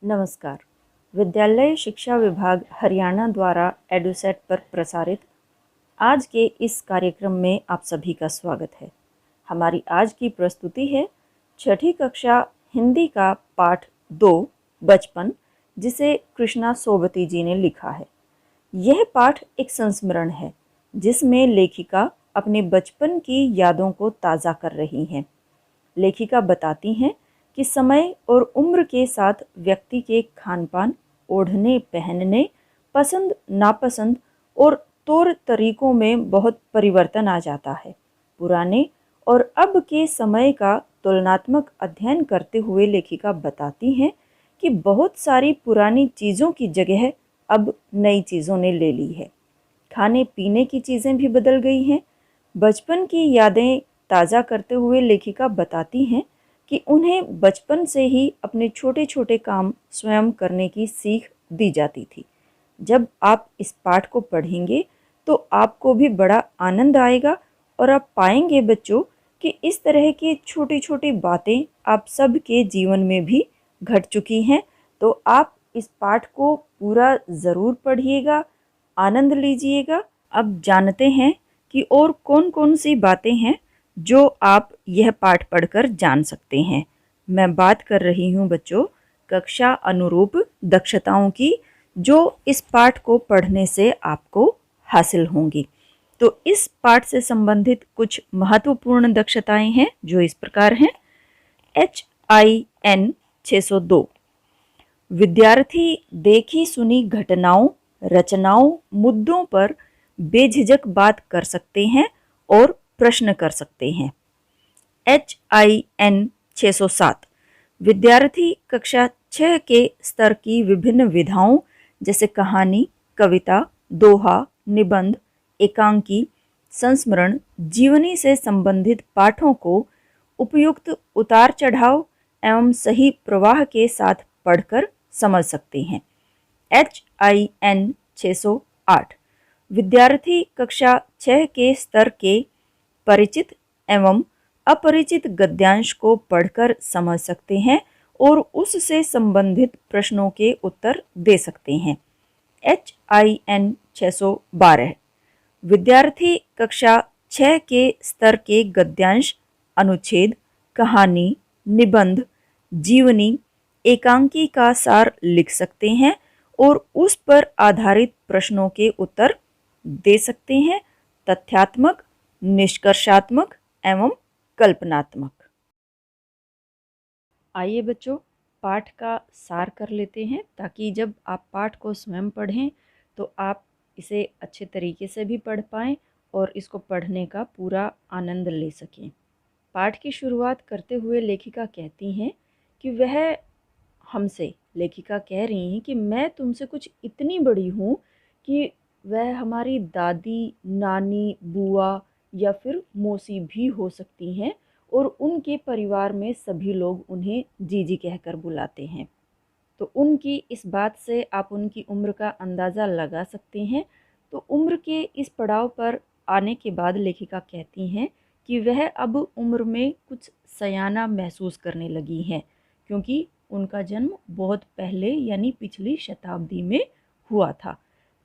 नमस्कार। विद्यालय शिक्षा विभाग हरियाणा द्वारा एडुसेट पर प्रसारित आज के इस कार्यक्रम में आप सभी का स्वागत है। हमारी आज की प्रस्तुति है छठी कक्षा हिंदी का पाठ 2 बचपन, जिसे कृष्णा सोबती जी ने लिखा है। यह पाठ एक संस्मरण है जिसमें लेखिका अपने बचपन की यादों को ताज़ा कर रही हैं। लेखिका बताती हैं कि समय और उम्र के साथ व्यक्ति के खान-पान, ओढ़ने पहनने, पसंद नापसंद और तौर तरीकों में बहुत परिवर्तन आ जाता है। पुराने और अब के समय का तुलनात्मक अध्ययन करते हुए लेखिका बताती हैं कि बहुत सारी पुरानी चीज़ों की जगह अब नई चीज़ों ने ले ली है। खाने पीने की चीज़ें भी बदल गई हैं। बचपन की यादें ताज़ा करते हुए लेखिका बताती हैं कि उन्हें बचपन से ही अपने छोटे छोटे काम स्वयं करने की सीख दी जाती थी। जब आप इस पाठ को पढ़ेंगे तो आपको भी बड़ा आनंद आएगा और आप पाएंगे बच्चों कि इस तरह की छोटी छोटी बातें आप सब के जीवन में भी घट चुकी हैं। तो आप इस पाठ को पूरा ज़रूर पढ़िएगा, आनंद लीजिएगा। अब जानते हैं कि और कौन कौन सी बातें हैं जो आप यह पाठ पढ़कर जान सकते हैं। मैं बात कर रही हूँ बच्चों कक्षा अनुरूप दक्षताओं की, जो इस पाठ को पढ़ने से आपको हासिल होंगी। तो इस पाठ से संबंधित कुछ महत्वपूर्ण दक्षताएं हैं जो इस प्रकार हैं। HIN 602 विद्यार्थी देखी सुनी घटनाओं, रचनाओं, मुद्दों पर बेझिझक बात कर सकते हैं और प्रश्न कर सकते हैं। HIN 607 विद्यार्थी कक्षा 6 के स्तर की विभिन्न विधाओं जैसे कहानी, कविता, दोहा, निबंध, एकांकी, संस्मरण, जीवनी से संबंधित पाठों को उपयुक्त उतार चढ़ाव एवं सही प्रवाह के साथ पढ़कर समझ सकते हैं। HIN 608 विद्यार्थी कक्षा 6 के स्तर के परिचित एवं अपरिचित गद्यांश को पढ़कर समझ सकते हैं और उससे संबंधित प्रश्नों के उत्तर दे सकते हैं। HIN 612 विद्यार्थी कक्षा 6 के स्तर के गद्यांश, अनुच्छेद, कहानी, निबंध, जीवनी, एकांकी का सार लिख सकते हैं और उस पर आधारित प्रश्नों के उत्तर दे सकते हैं। तथ्यात्मक, निष्कर्षात्मक एवं कल्पनात्मक। आइए बच्चों पाठ का सार कर लेते हैं ताकि जब आप पाठ को स्वयं पढ़ें तो आप इसे अच्छे तरीके से भी पढ़ पाएँ और इसको पढ़ने का पूरा आनंद ले सकें। पाठ की शुरुआत करते हुए लेखिका कहती हैं कि लेखिका कह रही हैं कि मैं तुमसे कुछ इतनी बड़ी हूँ कि वह हमारी दादी, नानी, बुआ या फिर मौसी भी हो सकती हैं और उनके परिवार में सभी लोग उन्हें जीजी कहकर बुलाते हैं। तो उनकी इस बात से आप उनकी उम्र का अंदाज़ा लगा सकते हैं। तो उम्र के इस पड़ाव पर आने के बाद लेखिका कहती हैं कि वह अब उम्र में कुछ सयाना महसूस करने लगी हैं, क्योंकि उनका जन्म बहुत पहले यानी पिछली शताब्दी में हुआ था।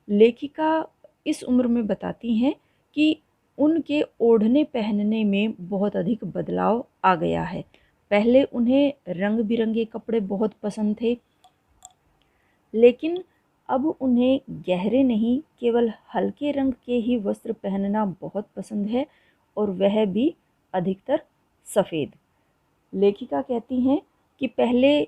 लेखिका इस उम्र में बताती हैं कि उनके ओढ़ने पहनने में बहुत अधिक बदलाव आ गया है। पहले उन्हें रंग बिरंगे कपड़े बहुत पसंद थे, लेकिन अब उन्हें गहरे नहीं केवल हल्के रंग के ही वस्त्र पहनना बहुत पसंद है और वह भी अधिकतर सफ़ेद। लेखिका कहती हैं कि पहले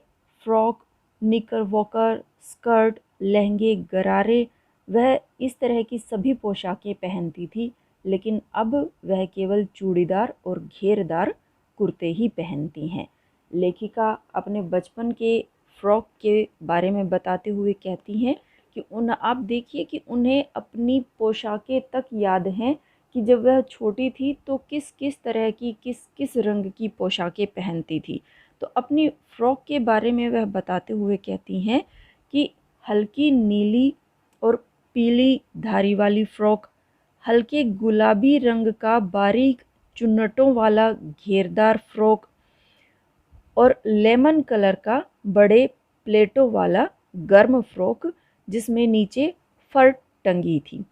फ्रॉक, निकरवॉकर, स्कर्ट, लहंगे, गरारे वह इस तरह की सभी पोशाकें पहनती थी, लेकिन अब वह केवल चूड़ीदार और घेरदार कुर्ते ही पहनती हैं। लेखिका अपने बचपन के फ्रॉक के बारे में बताते हुए कहती हैं कि आप देखिए कि उन्हें अपनी पोशाकें तक याद हैं कि जब वह छोटी थी तो किस किस तरह की किस किस रंग की पोशाकें पहनती थी। तो अपनी फ्रॉक के बारे में वह बताते हुए कहती हैं कि हल्की नीली और पीली धारी वाली फ्रॉक, हल्के गुलाबी रंग का बारीक चुन्नटों वाला घेरदार फ्रॉक और लेमन कलर का बड़े प्लेटों वाला गर्म फ्रॉक जिसमें नीचे फर टंगी थी।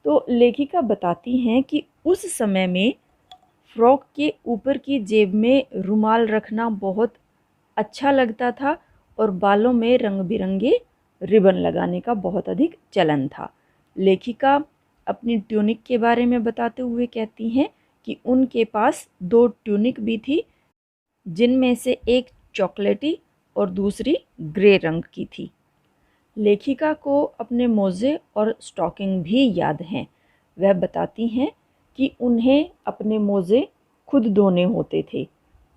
तो लेखिका बताती हैं कि उस समय में फ्रॉक के ऊपर की जेब में रुमाल रखना बहुत अच्छा लगता था और बालों में रंग बिरंगे रिबन लगाने का बहुत अधिक चलन था। लेखिका अपनी ट्यूनिक के बारे में बताते हुए कहती हैं कि उनके पास 2 ट्यूनिक भी थी, जिनमें से एक चॉकलेटी और दूसरी ग्रे रंग की थी। लेखिका को अपने मोज़े और स्टॉकिंग भी याद हैं। वह बताती हैं कि उन्हें अपने मोज़े खुद धोने होते थे।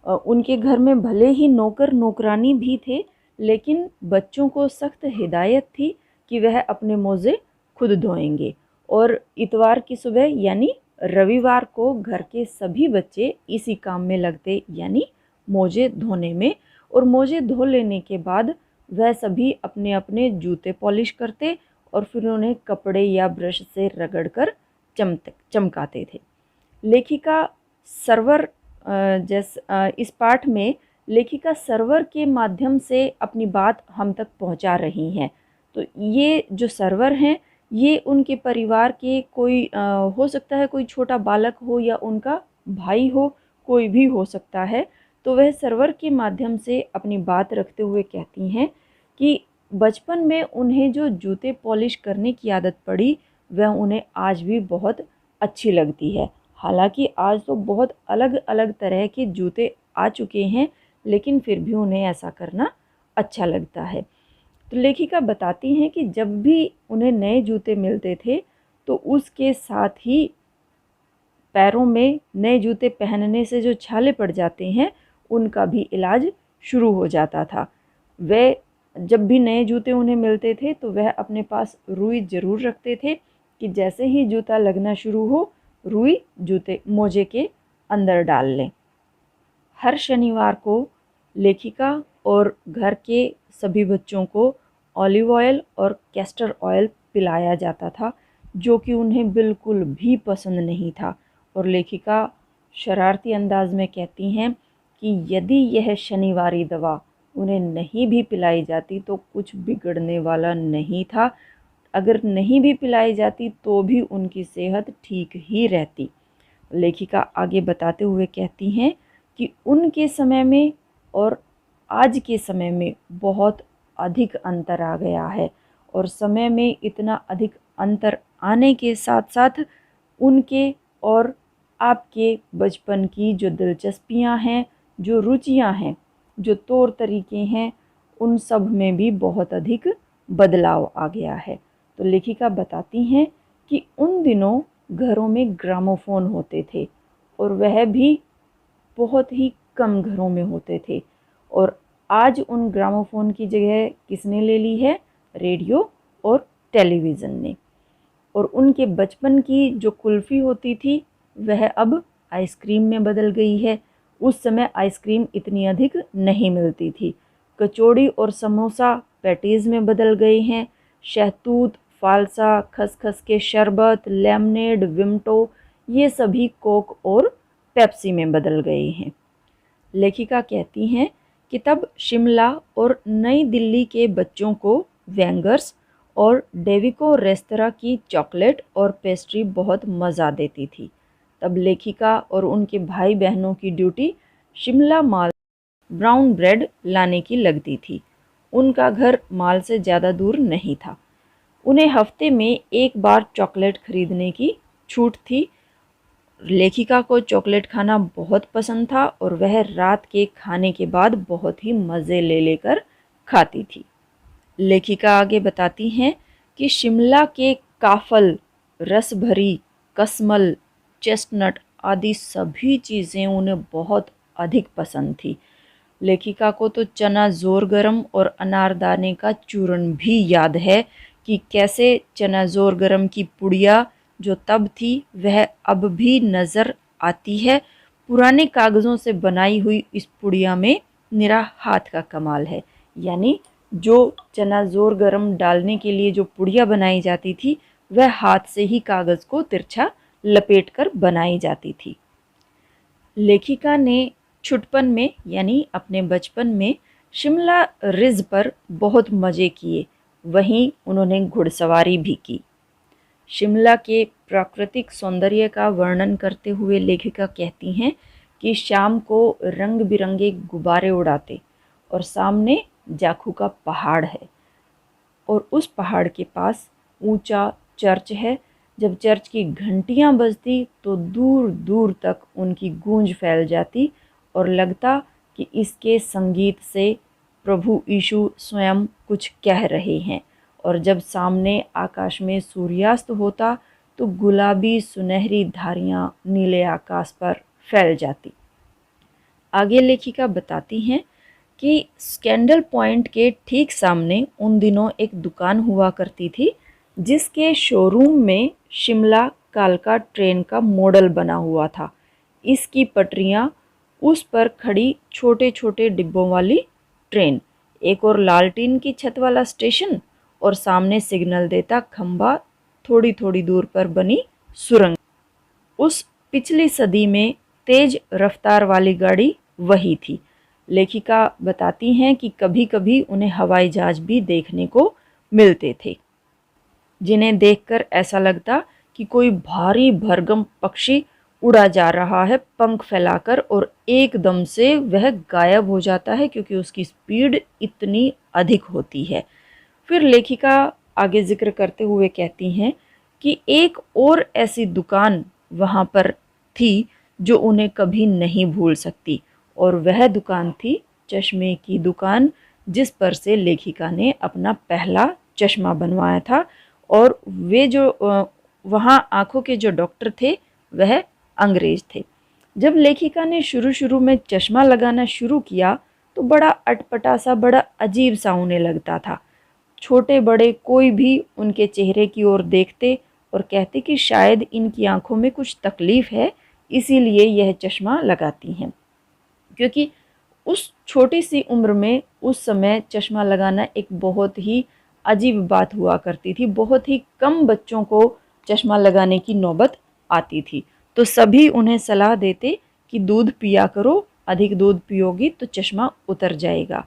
उनके घर में भले ही नौकर नौकरानी भी थे, लेकिन बच्चों को सख्त हिदायत थी कि वह अपने मोज़े खुद धोएंगे। और इतवार की सुबह यानी रविवार को घर के सभी बच्चे इसी काम में लगते, यानी मोज़े धोने में। और मोज़े धो लेने के बाद वह सभी अपने अपने जूते पॉलिश करते और फिर उन्हें कपड़े या ब्रश से रगड़कर चमकाते थे। लेखिका सर्वर इस पाठ में लेखिका सर्वर के माध्यम से अपनी बात हम तक पहुंचा रही हैं। तो ये जो सर्वर हैं, ये उनके परिवार के कोई हो सकता है, कोई छोटा बालक हो या उनका भाई हो, कोई भी हो सकता है। तो वह सर्वर के माध्यम से अपनी बात रखते हुए कहती हैं कि बचपन में उन्हें जो जूते पॉलिश करने की आदत पड़ी, वह उन्हें आज भी बहुत अच्छी लगती है। हालांकि आज तो बहुत अलग अलग तरह के जूते आ चुके हैं, लेकिन फिर भी उन्हें ऐसा करना अच्छा लगता है। तो लेखिका बताती हैं कि जब भी उन्हें नए जूते मिलते थे, तो उसके साथ ही पैरों में नए जूते पहनने से जो छाले पड़ जाते हैं, उनका भी इलाज शुरू हो जाता था। वह जब भी नए जूते उन्हें मिलते थे, तो वह अपने पास रुई ज़रूर रखते थे कि जैसे ही जूता लगना शुरू हो, रुई जूते मोजे के अंदर डाल लें। हर शनिवार को लेखिका और घर के सभी बच्चों को ऑलिव ऑयल और कैस्टर ऑयल पिलाया जाता था, जो कि उन्हें बिल्कुल भी पसंद नहीं था। और लेखिका शरारती अंदाज में कहती हैं कि यदि यह शनिवारी दवा उन्हें नहीं भी पिलाई जाती तो कुछ बिगड़ने वाला नहीं था। अगर नहीं भी पिलाई जाती तो भी उनकी सेहत ठीक ही रहती। लेखिका आगे बताते हुए कहती हैं कि उनके समय में और आज के समय में बहुत अधिक अंतर आ गया है, और समय में इतना अधिक अंतर आने के साथ साथ उनके और आपके बचपन की जो दिलचस्पियां हैं, जो रुचियां हैं, जो तौर तरीके हैं, उन सब में भी बहुत अधिक बदलाव आ गया है। तो लेखिका बताती हैं कि उन दिनों घरों में ग्रामोफोन होते थे, और वह भी बहुत ही कम घरों में होते थे। और आज उन ग्रामोफोन की जगह किसने ले ली है? रेडियो और टेलीविज़न ने। और उनके बचपन की जो कुल्फ़ी होती थी, वह अब आइसक्रीम में बदल गई है। उस समय आइसक्रीम इतनी अधिक नहीं मिलती थी। कचौड़ी और समोसा पैटीज़ में बदल गए हैं। शहतूत, फालसा, खसखस के शरबत, लेमनेड, विमटो, ये सभी कोक और पेप्सी में बदल गए हैं। लेखिका कहती हैं कि तब शिमला और नई दिल्ली के बच्चों को वेंगर्स और डेविको रेस्तरां की चॉकलेट और पेस्ट्री बहुत मज़ा देती थी। तब लेखिका और उनके भाई बहनों की ड्यूटी शिमला माल ब्राउन ब्रेड लाने की लगती थी। उनका घर माल से ज़्यादा दूर नहीं था। उन्हें हफ्ते में एक बार चॉकलेट खरीदने की छूट थी। लेखिका को चॉकलेट खाना बहुत पसंद था और वह रात के खाने के बाद बहुत ही मज़े ले लेकर खाती थी। लेखिका आगे बताती हैं कि शिमला के काफल, रस भरी, कसमल, चेस्टनट आदि सभी चीज़ें उन्हें बहुत अधिक पसंद थी। लेखिका को तो चना ज़ोर गरम और अनारदाने का चूर्ण भी याद है कि कैसे चना ज़ोर गरम की पुड़िया जो तब थी वह अब भी नज़र आती है। पुराने कागज़ों से बनाई हुई इस पुड़िया में निरा हाथ का कमाल है। यानी जो चना ज़ोर गरम डालने के लिए जो पुड़िया बनाई जाती थी, वह हाथ से ही कागज़ को तिरछा लपेटकर बनाई जाती थी। लेखिका ने छुटपन में यानी अपने बचपन में शिमला रिज पर बहुत मज़े किए, वहीं उन्होंने घुड़सवारी भी की। शिमला के प्राकृतिक सौंदर्य का वर्णन करते हुए लेखिका कहती हैं कि शाम को रंग बिरंगे गुब्बारे उड़ाते और सामने जाखू का पहाड़ है और उस पहाड़ के पास ऊंचा चर्च है। जब चर्च की घंटियां बजती तो दूर दूर तक उनकी गूंज फैल जाती और लगता कि इसके संगीत से प्रभु यीशु स्वयं कुछ कह रहे हैं। और जब सामने आकाश में सूर्यास्त होता तो गुलाबी सुनहरी धारियां नीले आकाश पर फैल जाती। आगे लेखिका बताती हैं कि स्कैंडल पॉइंट के ठीक सामने उन दिनों एक दुकान हुआ करती थी जिसके शोरूम में शिमला कालका ट्रेन का मॉडल बना हुआ था। इसकी पटरियां, उस पर खड़ी छोटे छोटे डिब्बों वाली ट्रेन, एक और लालटीन की छत वाला स्टेशन और सामने सिग्नल देता खंबा, थोड़ी थोड़ी दूर पर बनी सुरंग। उस पिछली सदी में तेज रफ्तार वाली गाड़ी वही थी। लेखिका बताती हैं कि कभी कभी उन्हें हवाई जहाज भी देखने को मिलते थे, जिन्हें देखकर ऐसा लगता कि कोई भारी भरगम पक्षी उड़ा जा रहा है पंख फैलाकर और एकदम से वह गायब हो जाता है क्योंकि उसकी स्पीड इतनी अधिक होती है। फिर लेखिका आगे जिक्र करते हुए कहती हैं कि एक और ऐसी दुकान वहाँ पर थी जो उन्हें कभी नहीं भूल सकती और वह दुकान थी चश्मे की दुकान, जिस पर से लेखिका ने अपना पहला चश्मा बनवाया था। और वे जो वहाँ आँखों के जो डॉक्टर थे वह अंग्रेज थे। जब लेखिका ने शुरू शुरू में चश्मा लगाना शुरू किया तो बड़ा अटपटा सा, बड़ा अजीब सा उन्हें लगता था। छोटे बड़े कोई भी उनके चेहरे की ओर देखते और कहते कि शायद इनकी आंखों में कुछ तकलीफ है, इसीलिए यह चश्मा लगाती हैं। क्योंकि उस छोटी सी उम्र में उस समय चश्मा लगाना एक बहुत ही अजीब बात हुआ करती थी। बहुत ही कम बच्चों को चश्मा लगाने की नौबत आती थी, तो सभी उन्हें सलाह देते कि दूध पिया करो, अधिक दूध पियोगी तो चश्मा उतर जाएगा।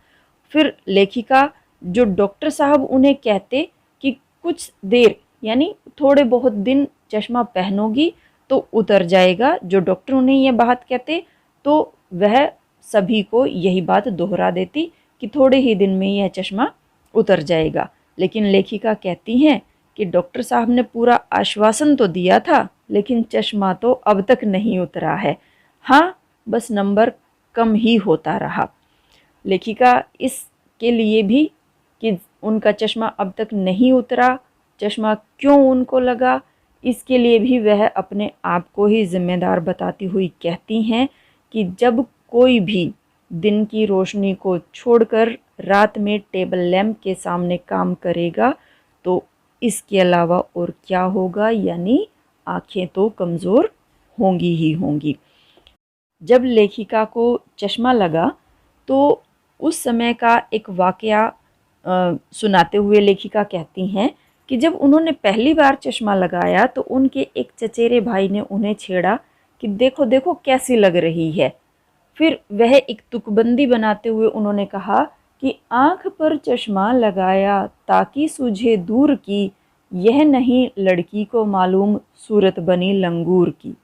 फिर लेखिका जो डॉक्टर साहब उन्हें कहते कि कुछ देर यानी थोड़े बहुत दिन चश्मा पहनोगी तो उतर जाएगा, जो डॉक्टर उन्हें यह बात कहते तो वह सभी को यही बात दोहरा देती कि थोड़े ही दिन में यह चश्मा उतर जाएगा। लेकिन लेखिका कहती हैं कि डॉक्टर साहब ने पूरा आश्वासन तो दिया था लेकिन चश्मा तो अब तक नहीं उतरा है। हाँ, बस नंबर कम ही होता रहा। लेखिका इसके लिए भी कि उनका चश्मा अब तक नहीं उतरा, चश्मा क्यों उनको लगा, इसके लिए भी वह अपने आप को ही जिम्मेदार बताती हुई कहती हैं कि जब कोई भी दिन की रोशनी को छोड़कर रात में टेबल लैंप के सामने काम करेगा तो इसके अलावा और क्या होगा, यानी आंखें तो कमज़ोर होंगी ही होंगी। जब लेखिका को चश्मा लगा तो उस समय का एक वाकया सुनाते हुए लेखिका कहती हैं कि जब उन्होंने पहली बार चश्मा लगाया तो उनके एक चचेरे भाई ने उन्हें छेड़ा कि देखो देखो कैसी लग रही है। फिर वह एक तुकबंदी बनाते हुए उन्होंने कहा कि आँख पर चश्मा लगाया ताकि सूझे दूर की, यह नहीं लड़की को मालूम सूरत बनी लंगूर की।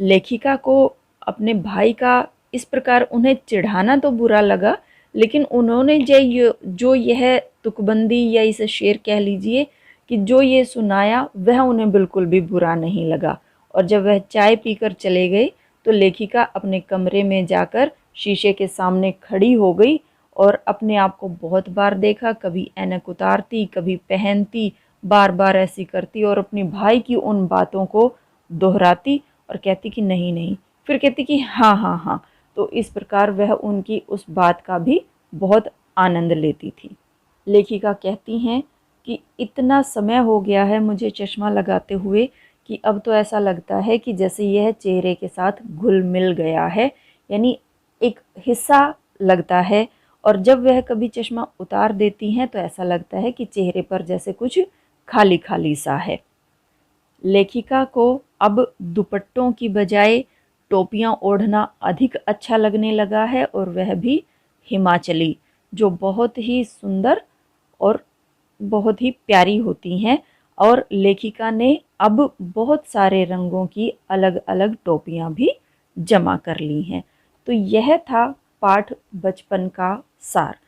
लेखिका को अपने भाई का इस प्रकार उन्हें चिढ़ाना तो बुरा लगा, लेकिन उन्होंने जो यह तुकबंदी या इसे शेर कह लीजिए कि जो ये सुनाया वह उन्हें बिल्कुल भी बुरा नहीं लगा। और जब वह चाय पीकर चले गए तो लेखिका अपने कमरे में जाकर शीशे के सामने खड़ी हो गई और अपने आप को बहुत बार देखा, कभी ऐनक उतारती, कभी पहनती, बार बार ऐसी करती और अपने भाई की उन बातों को दोहराती और कहती कि नहीं नहीं, फिर कहती कि हाँ हाँ हाँ। तो इस प्रकार वह उनकी उस बात का भी बहुत आनंद लेती थी। लेखिका कहती हैं कि इतना समय हो गया है मुझे चश्मा लगाते हुए कि अब तो ऐसा लगता है कि जैसे यह चेहरे के साथ घुल मिल गया है, यानी एक हिस्सा लगता है। और जब वह कभी चश्मा उतार देती हैं तो ऐसा लगता है कि चेहरे पर जैसे कुछ खाली खाली सा है। लेखिका को अब दुपट्टों की बजाय टोपियां ओढ़ना अधिक अच्छा लगने लगा है और वह भी हिमाचली, जो बहुत ही सुंदर और बहुत ही प्यारी होती हैं, और लेखिका ने अब बहुत सारे रंगों की अलग अलग टोपियां भी जमा कर ली हैं। तो यह था पाठ बचपन का सार।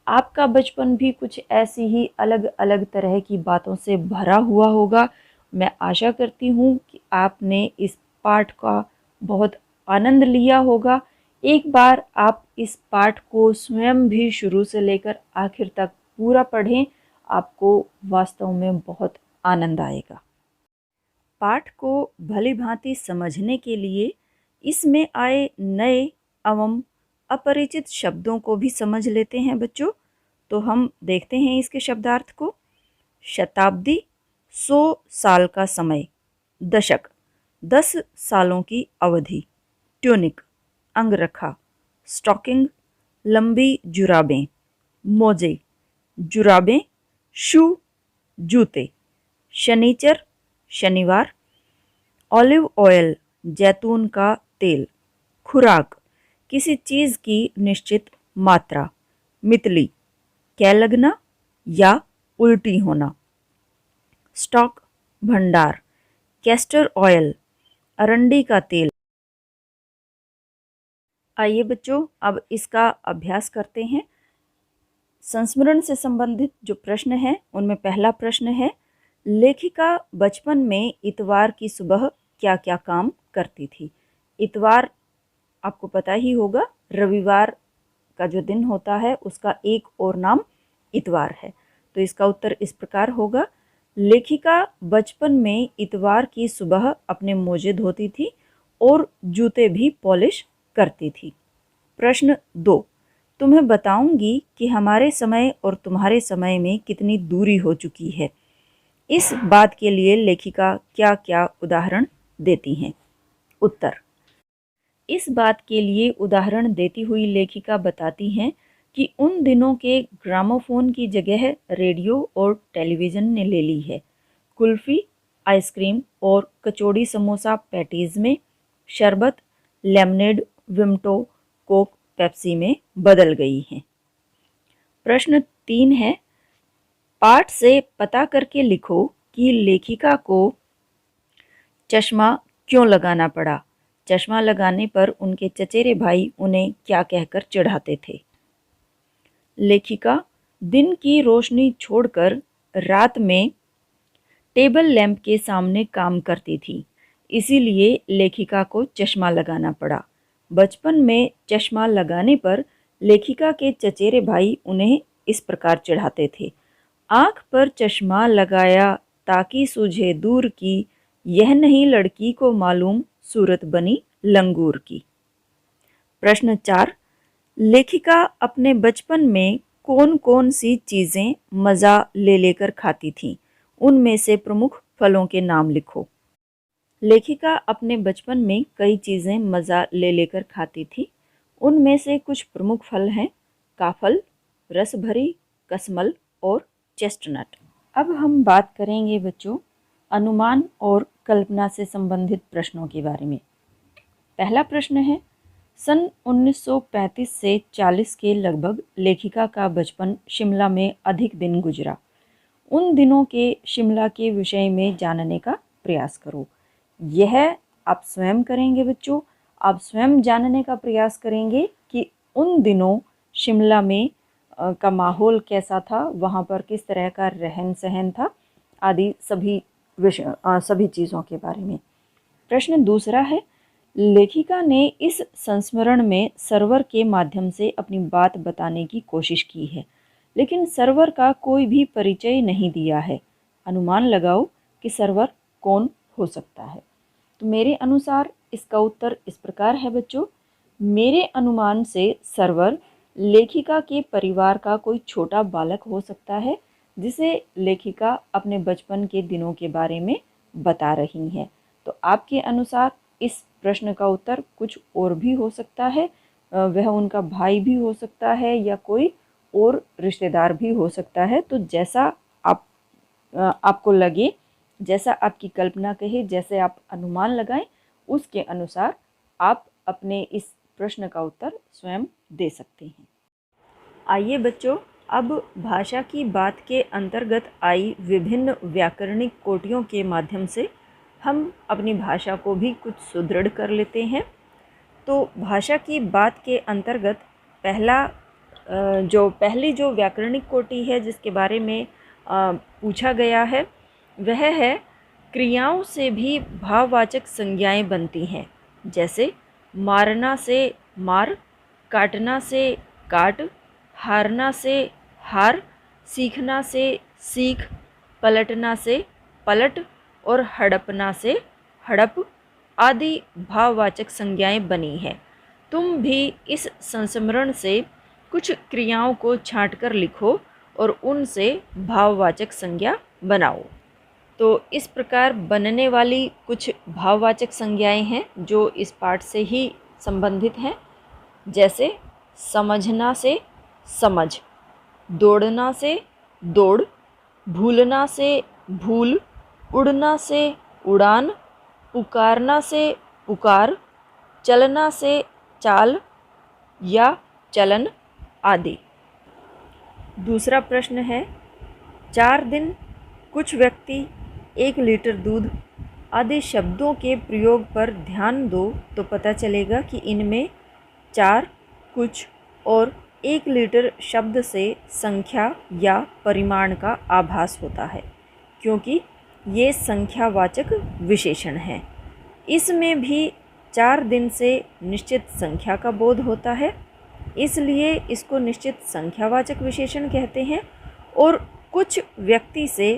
आपका बचपन भी कुछ ऐसी ही अलग अलग तरह की बातों से भरा हुआ होगा। मैं आशा करती हूँ कि आपने इस पाठ का बहुत आनंद लिया होगा। एक बार आप इस पाठ को स्वयं भी शुरू से लेकर आखिर तक पूरा पढ़ें, आपको वास्तव में बहुत आनंद आएगा। पाठ को भली भांति समझने के लिए इसमें आए नए एवं अपरिचित शब्दों को भी समझ लेते हैं बच्चों। तो हम देखते हैं इसके शब्दार्थ को। शताब्दी 100 साल का समय, दशक 10 सालों की अवधि, ट्यूनिक अंगरखा, स्टॉकिंग लंबी जुराबें, मोजे जुराबें, शू जूते, शनीचर शनिवार, ऑलिव ऑयल जैतून का तेल, खुराक किसी चीज़ की निश्चित मात्रा, मितली कै लगना या उल्टी होना, स्टॉक भंडार, कैस्टर ऑयल अरंडी का तेल। आइए बच्चों, अब इसका अभ्यास करते हैं। संस्मरण से संबंधित जो प्रश्न हैं उनमें पहला प्रश्न है, लेखिका बचपन में इतवार की सुबह क्या क्या काम करती थी। इतवार आपको पता ही होगा, रविवार का जो दिन होता है उसका एक और नाम इतवार है। तो इसका उत्तर इस प्रकार होगा, लेखिका बचपन में इतवार की सुबह अपने मोजे धोती थी और जूते भी पॉलिश करती थी। प्रश्न 2, तुम्हें बताऊंगी कि हमारे समय और तुम्हारे समय में कितनी दूरी हो चुकी है। इस बात के लिए लेखिका क्या क्या उदाहरण देती हैं। उत्तर, इस बात के लिए उदाहरण देती हुई लेखिका बताती हैं कि उन दिनों के ग्रामोफोन की जगह रेडियो और टेलीविज़न ने ले ली है। कुल्फ़ी, आइसक्रीम और कचौड़ी समोसा पैटीज़ में, शरबत, लेमनेड, विम्टो, कोक, पेप्सी में बदल गई हैं। प्रश्न 3 है, पाठ से पता करके लिखो कि लेखिका को चश्मा क्यों लगाना पड़ा। चश्मा लगाने पर उनके चचेरे भाई उन्हें क्या कहकर चिढ़ाते थे। लेखिका दिन की रोशनी छोड़कर रात में टेबल लैंप के सामने काम करती थी, इसीलिए लेखिका को चश्मा लगाना पड़ा। बचपन में चश्मा लगाने पर लेखिका के चचेरे भाई उन्हें इस प्रकार चिढ़ाते थे, आँख पर चश्मा लगाया ताकि सूझे दूर की, यह नहीं लड़की को मालूम सूरत बनी लंगूर की। प्रश्न 4, लेखिका अपने बचपन में कौन कौन सी चीज़ें मज़ा ले लेकर खाती थीं, उनमें से प्रमुख फलों के नाम लिखो। लेखिका अपने बचपन में कई चीज़ें मज़ा ले लेकर खाती थी। उनमें से कुछ प्रमुख फल हैं, काफल, रसभरी, कसमल और चेस्टनट। अब हम बात करेंगे बच्चों अनुमान और कल्पना से संबंधित प्रश्नों के बारे में। पहला प्रश्न है, सन 1935 से 40 के लगभग लेखिका का बचपन शिमला में अधिक दिन गुजरा। उन दिनों के शिमला के विषय में जानने का प्रयास करो। यह आप स्वयं करेंगे बच्चों, आप स्वयं जानने का प्रयास करेंगे कि उन दिनों शिमला में का माहौल कैसा था, वहाँ पर किस तरह का रहन सहन था, आदि सभी चीज़ों के बारे में। प्रश्न दूसरा है, लेखिका ने इस संस्मरण में सर्वर के माध्यम से अपनी बात बताने की कोशिश की है, लेकिन सर्वर का कोई भी परिचय नहीं दिया है। अनुमान लगाओ कि सर्वर कौन हो सकता है। तो मेरे अनुसार इसका उत्तर इस प्रकार है बच्चों, मेरे अनुमान से सर्वर लेखिका के परिवार का कोई छोटा बालक हो सकता है, जिसे लेखिका अपने बचपन के दिनों के बारे में बता रही हैं। तो आपके अनुसार इस प्रश्न का उत्तर कुछ और भी हो सकता है, वह उनका भाई भी हो सकता है या कोई और रिश्तेदार भी हो सकता है। तो जैसा आपको लगे, जैसा आपकी कल्पना कहे, जैसे आप अनुमान लगाएं, उसके अनुसार आप अपने इस प्रश्न का उत्तर स्वयं दे सकते हैं। आइए बच्चों, अब भाषा की बात के अंतर्गत आई विभिन्न व्याकरणिक कोटियों के माध्यम से हम अपनी भाषा को भी कुछ सुदृढ़ कर लेते हैं। तो भाषा की बात के अंतर्गत पहली जो व्याकरणिक कोटि है जिसके बारे में पूछा गया है वह है क्रियाओं से भी भाववाचक संज्ञाएं बनती हैं। जैसे मारना से मार, काटना से काट, हारना से हार, सीखना से सीख, पलटना से पलट और हड़पना से हड़प आदि भाववाचक संज्ञाएं बनी हैं। तुम भी इस संस्मरण से कुछ क्रियाओं को छांटकर लिखो और उनसे भाववाचक संज्ञा बनाओ। तो इस प्रकार बनने वाली कुछ भाववाचक संज्ञाएं हैं जो इस पाठ से ही संबंधित हैं। जैसे समझना से समझ, दौड़ना से दौड़, भूलना से भूल, उड़ना से उड़ान, पुकारना से पुकार, चलना से चाल या चलन आदि। दूसरा प्रश्न है, 4 दिन, कुछ व्यक्ति, 1 लीटर दूध आदि शब्दों के प्रयोग पर ध्यान दो तो पता चलेगा कि इनमें 4, कुछ और 1 लीटर शब्द से संख्या या परिमाण का आभास होता है, क्योंकि ये संख्यावाचक विशेषण हैं। इसमें भी 4 दिन से निश्चित संख्या का बोध होता है, इसलिए इसको निश्चित संख्यावाचक विशेषण कहते हैं। और कुछ व्यक्ति से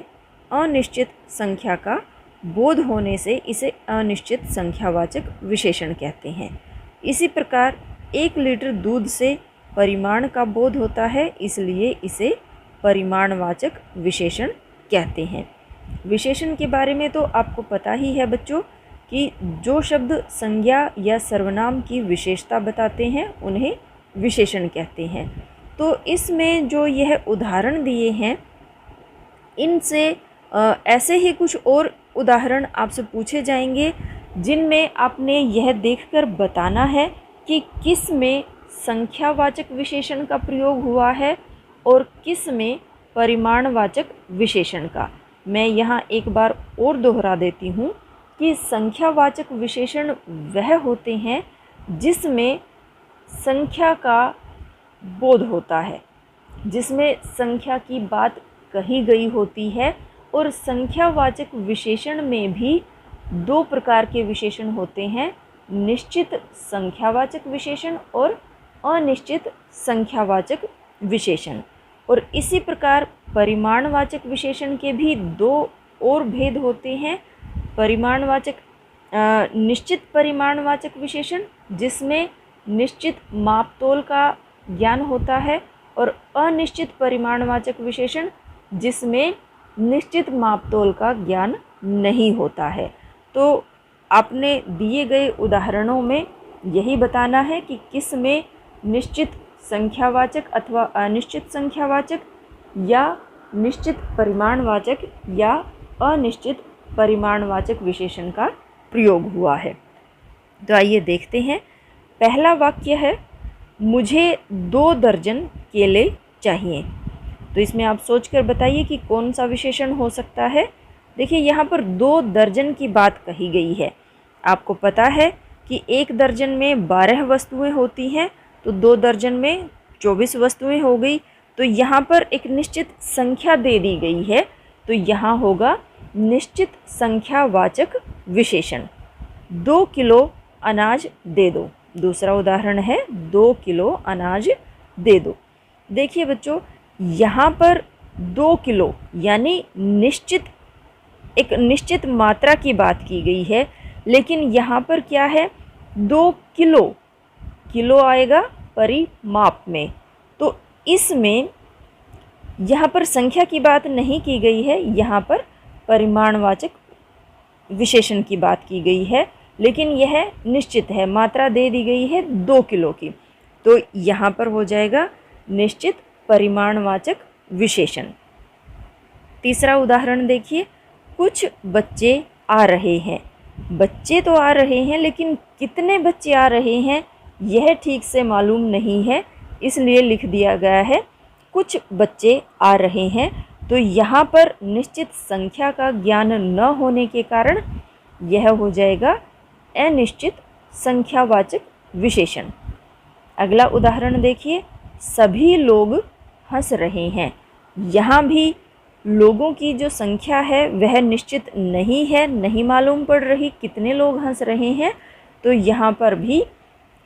अनिश्चित संख्या का बोध होने से इसे अनिश्चित संख्यावाचक विशेषण कहते हैं। इसी प्रकार 1 लीटर दूध से परिमाण का बोध होता है, इसलिए इसे परिमाणवाचक विशेषण कहते हैं। विशेषण के बारे में तो आपको पता ही है बच्चों कि जो शब्द संज्ञा या सर्वनाम की विशेषता बताते हैं उन्हें विशेषण कहते हैं। तो इसमें जो यह उदाहरण दिए हैं इनसे ऐसे ही कुछ और उदाहरण आपसे पूछे जाएंगे जिनमें आपने यह देखकर बताना है कि किस में संख्यावाचक विशेषण का प्रयोग हुआ है और किस में परिमाणवाचक विशेषण का। मैं यहाँ एक बार और दोहरा देती हूँ कि संख्यावाचक विशेषण वह होते हैं जिसमें संख्या का बोध होता है, जिसमें संख्या की बात कही गई होती है। और संख्यावाचक विशेषण में भी 2 प्रकार के विशेषण होते हैं, निश्चित संख्यावाचक विशेषण और अनिश्चित संख्यावाचक विशेषण। और इसी प्रकार परिमाणवाचक विशेषण के भी 2 और भेद होते हैं। निश्चित परिमाणवाचक विशेषण जिसमें निश्चित मापतोल का ज्ञान होता है और अनिश्चित परिमाणवाचक विशेषण जिसमें निश्चित मापतोल का ज्ञान नहीं होता है। तो आपने दिए गए उदाहरणों में यही बताना है कि किस में निश्चित संख्यावाचक अथवा अनिश्चित संख्यावाचक या निश्चित परिमाणवाचक या अनिश्चित परिमाणवाचक विशेषण का प्रयोग हुआ है। तो आइए देखते हैं। पहला वाक्य है, मुझे 2 दर्जन केले चाहिए। तो इसमें आप सोचकर बताइए कि कौन सा विशेषण हो सकता है। देखिए यहाँ पर 2 दर्जन की बात कही गई है। आपको पता है कि 1 दर्जन में 12 वस्तुएं होती हैं, तो 2 दर्जन में 24 वस्तुएं हो गई। तो यहाँ पर एक निश्चित संख्या दे दी गई है, तो यहाँ होगा निश्चित संख्यावाचक विशेषण। 2 किलो अनाज दे दो। दूसरा उदाहरण है 2 किलो अनाज दे दो। देखिए बच्चों, यहाँ पर 2 किलो यानी एक निश्चित मात्रा की बात की गई है, लेकिन यहाँ पर क्या है, 2 किलो आएगा परिमाप में। तो इसमें यहाँ पर संख्या की बात नहीं की गई है, यहाँ पर परिमाणवाचक विशेषण की बात की गई है, लेकिन यह निश्चित है, मात्रा दे दी गई है 2 किलो की। तो यहाँ पर हो जाएगा निश्चित परिमाणवाचक विशेषण। तीसरा उदाहरण देखिए, कुछ बच्चे आ रहे हैं। बच्चे तो आ रहे हैं, लेकिन कितने बच्चे आ रहे हैं यह ठीक से मालूम नहीं है, इसलिए लिख दिया गया है कुछ बच्चे आ रहे हैं। तो यहाँ पर निश्चित संख्या का ज्ञान न होने के कारण यह हो जाएगा अनिश्चित संख्यावाचक विशेषण। अगला उदाहरण देखिए, सभी लोग हंस रहे हैं। यहाँ भी लोगों की जो संख्या है वह निश्चित नहीं है, नहीं मालूम पड़ रही कितने लोग हंस रहे हैं, तो यहाँ पर भी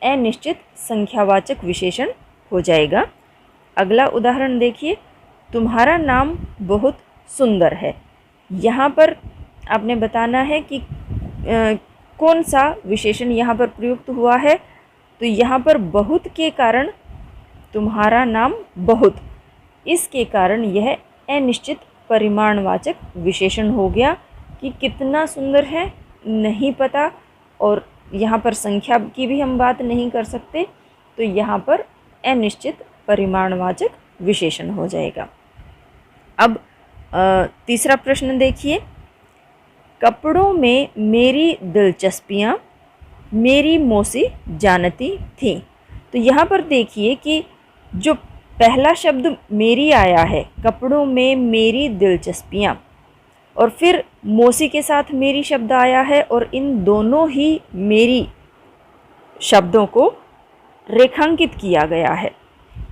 अनिश्चित संख्यावाचक विशेषण हो जाएगा। अगला उदाहरण देखिए, तुम्हारा नाम बहुत सुंदर है। यहाँ पर आपने बताना है कि कौन सा विशेषण यहाँ पर प्रयुक्त हुआ है। तो यहाँ पर बहुत के कारण तुम्हारा नाम बहुत, इसके कारण यह अनिश्चित परिमाणवाचक विशेषण हो गया कि कितना सुंदर है नहीं पता, और यहाँ पर संख्या की भी हम बात नहीं कर सकते, तो यहाँ पर अनिश्चित परिमाणवाचक विशेषण हो जाएगा। अब तीसरा प्रश्न देखिए, कपड़ों में मेरी दिलचस्पियाँ मेरी मौसी जानती थी। तो यहाँ पर देखिए कि जो पहला शब्द मेरी आया है, कपड़ों में मेरी दिलचस्पियाँ, और फिर मौसी के साथ मेरी शब्द आया है, और इन दोनों ही मेरी शब्दों को रेखांकित किया गया है।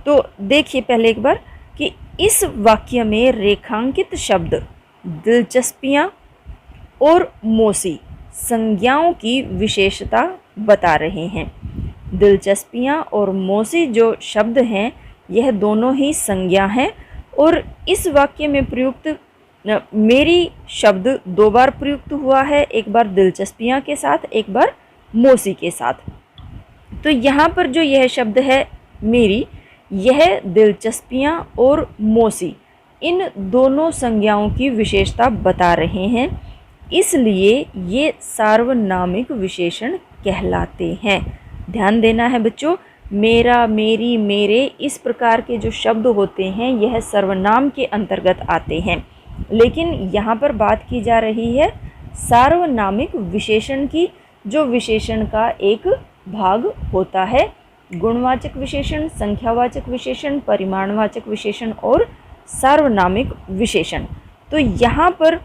तो देखिए पहले एक बार कि इस वाक्य में रेखांकित शब्द दिलचस्पियाँ और मौसी संज्ञाओं की विशेषता बता रहे हैं। दिलचस्पियाँ और मौसी जो शब्द हैं यह दोनों ही संज्ञा हैं, और इस वाक्य में प्रयुक्त मेरी शब्द दो बार प्रयुक्त हुआ है, एक बार दिलचस्पियाँ के साथ, एक बार मौसी के साथ। तो यहाँ पर जो यह शब्द है मेरी, यह दिलचस्पियाँ और मौसी इन दोनों संज्ञाओं की विशेषता बता रहे हैं, इसलिए ये सार्वनामिक विशेषण कहलाते हैं। ध्यान देना है बच्चों, मेरा, मेरी, मेरे, इस प्रकार के जो शब्द होते हैं यह सर्वनाम के अंतर्गत आते हैं, लेकिन यहाँ पर बात की जा रही है सार्वनामिक विशेषण की, जो विशेषण का एक भाग होता है गुणवाचक विशेषण, संख्यावाचक विशेषण, परिमाणवाचक विशेषण और सार्वनामिक विशेषण। तो यहाँ पर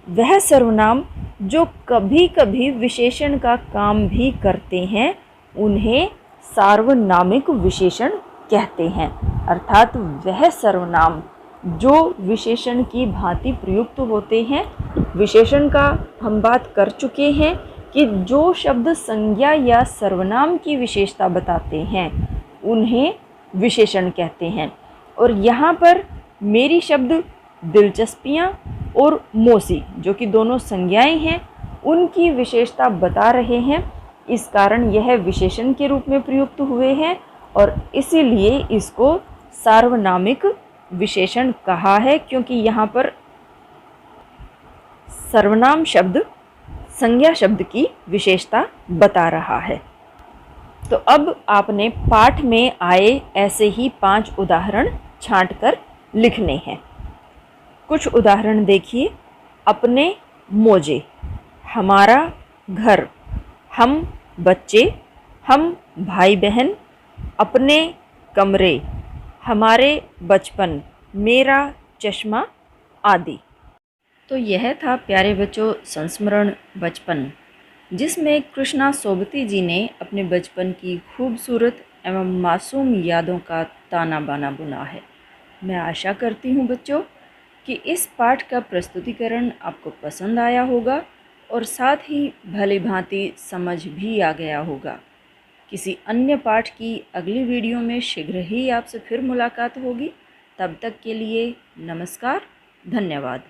वह सर्वनाम जो कभी कभी विशेषण का काम भी करते हैं उन्हें सार्वनामिक विशेषण कहते हैं। अर्थात वह सर्वनाम जो विशेषण की भांति प्रयुक्त होते हैं, विशेषण का हम बात कर चुके हैं कि जो शब्द संज्ञा या सर्वनाम की विशेषता बताते हैं उन्हें विशेषण कहते हैं। और यहाँ पर मेरी शब्द दिलचस्पियाँ और मौसी जो कि दोनों संज्ञाएं हैं उनकी विशेषता बता रहे हैं, इस कारण यह विशेषण के रूप में प्रयुक्त हुए हैं और इसीलिए इसको सार्वनामिक विशेषण कहा है, क्योंकि यहाँ पर सर्वनाम शब्द संज्ञा शब्द की विशेषता बता रहा है। तो अब आपने पाठ में आए ऐसे ही 5 उदाहरण छांटकर लिखने हैं। कुछ उदाहरण देखिए, अपने मोजे, हमारा घर, हम बच्चे, हम भाई बहन, अपने कमरे, हमारे बचपन, मेरा चश्मा आदि। तो यह था प्यारे बच्चों संस्मरण बचपन, जिसमें कृष्णा सोबती जी ने अपने बचपन की खूबसूरत एवं मासूम यादों का ताना बाना बुना है। मैं आशा करती हूँ बच्चों कि इस पाठ का प्रस्तुतिकरण आपको पसंद आया होगा और साथ ही भली भांति समझ भी आ गया होगा। किसी अन्य पाठ की अगली वीडियो में शीघ्र ही आपसे फिर मुलाकात होगी। तब तक के लिए नमस्कार, धन्यवाद।